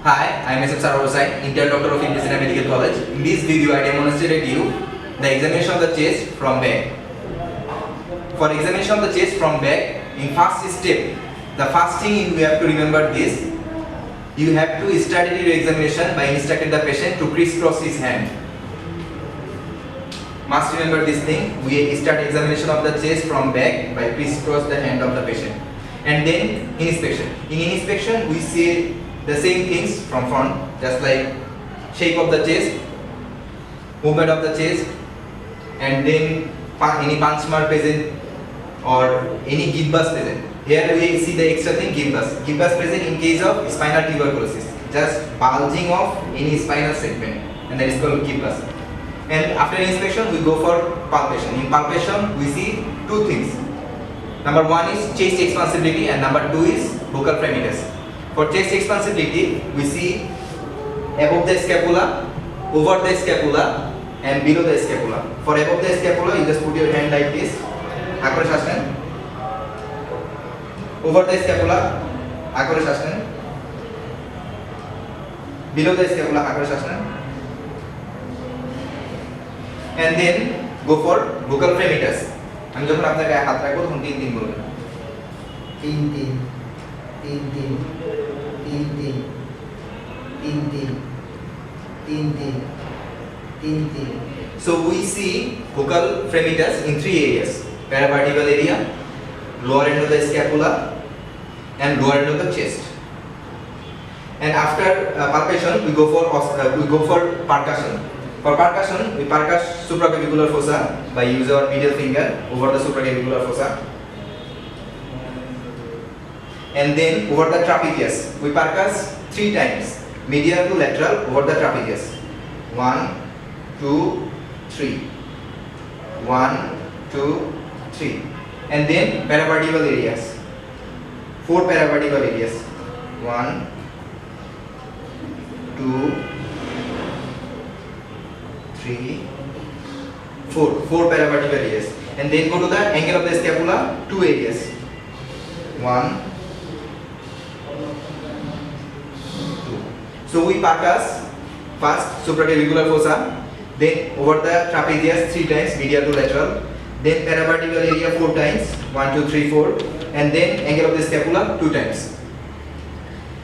Hi, I am S. Sarvasai, Intern Doctor of Medicine Medical College. In this video, I demonstrated you the examination of the chest from back. For examination of the chest from back, in first step, the first thing you have to remember this: you have to start your examination by instructing the patient to crisscross his hand. Must remember this thing. We start examination of the chest from back by crisscross the hand of the patient, and then inspection. In inspection, we see the same things from front, just like shape of the chest, movement of the chest, and then any punch mark present or any gibbous present. Here we see the extra thing, gibbous. Gibbous present in case of spinal tuberculosis, just bulging of any spinal segment, and that is called gibbous. And after inspection, we go for palpation. In palpation, we see two things. Number one is chest expansibility, and number two is buccal fremitus. For chest expansibility, we see above the scapula, over the scapula, and below the scapula. For above the scapula, you just put your hand like this, Akara Shasana. Over the scapula, Akara Shasana. Below the scapula, Akara Shasana. And then go for buccal fremitus. আমি যখন আপনার গায়ে হাত রাখবো তখন তিন তিন বলবেন। তিন তিন তিন তিন তিন তিন তিন তিন তিন তিন তিন তিন. So we see buccal fremitus in three areas: paravertebral area, lower end of the scapula, and lower end of the chest. And after palpation, we go for percussion. For percussion, we percuss supraclavicular fossa by use our middle finger over the supraclavicular fossa, and then over the trapezius, we percuss 3 times, medial to lateral over the trapezius. 1, 2, 3. 1, 2, 3. And then paravertebral areas. 4 paravertebral areas. 1, 2, 3, 4 paravertebral areas, and then go to the angle of the scapula, 2 areas. 1, 2. So we percuss first supraclavicular fossa, then over the trapezius 3 times, medial to lateral, then paravertebral area 4 times, 1, 2, 3, 4, and then angle of the scapula 2 times,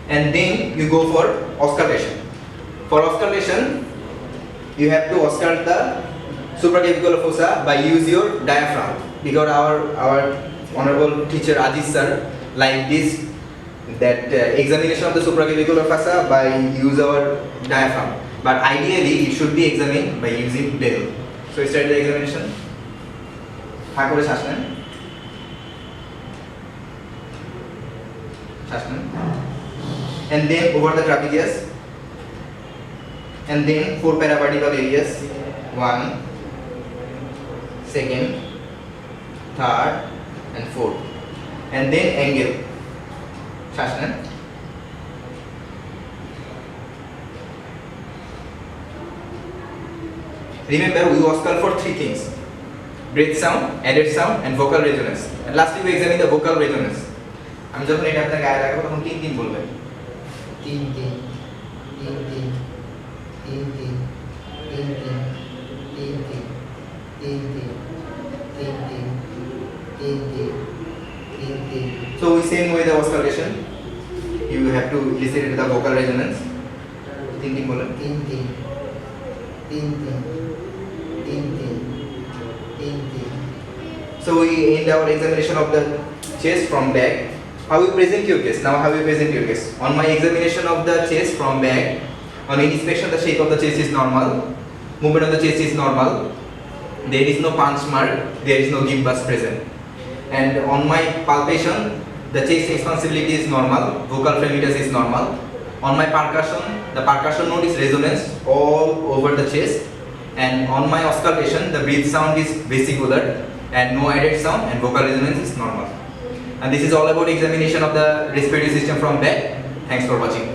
and then you go for auscultation. For auscultation, you have to auscult the supraclavicular fossa by use your diaphragm, because our honorable teacher Aziz sir like this, that examination of the supraclavicular fossa by use our diaphragm, but ideally it should be examined by using bell. So start the examination. Hakore Shasana. Shasana. And then over the trapezius, and then 4 paravertebral areas, 1, 2nd, 3rd, and 4th, and then angle. Shasana. Remember, we auscultate for 3 things: breath sound, added sound, and vocal resonance. And lastly, we examine the vocal resonance. আমি যখন এটা আপনার গায়ে রাখবো তখন 3 3 বলবেন। 3 3 3 3 3 3 3 3 3 3 3 3 3 3 3. So we same way the auscultation. You have to listen to the vocal resonance. 3 3 बोलो। 3 3 3 3 3 3 3 3. So we end our examination of the chest from back. How we present your case? Now how we present your case? On my examination of the chest from back, on inspection, the shape of the chest is normal, movement of the chest is normal, there is no punch mark, there is no gibbous present. And on my palpation, the chest expansibility is normal, buccal fremitus is normal. On my percussion, the percussion node is resonance all over the chest. And on my auscultation, the breath sound is vesicular and no added sound, and vocal resonance is normal. And this is all about examination of the respiratory system from back. Thanks for watching.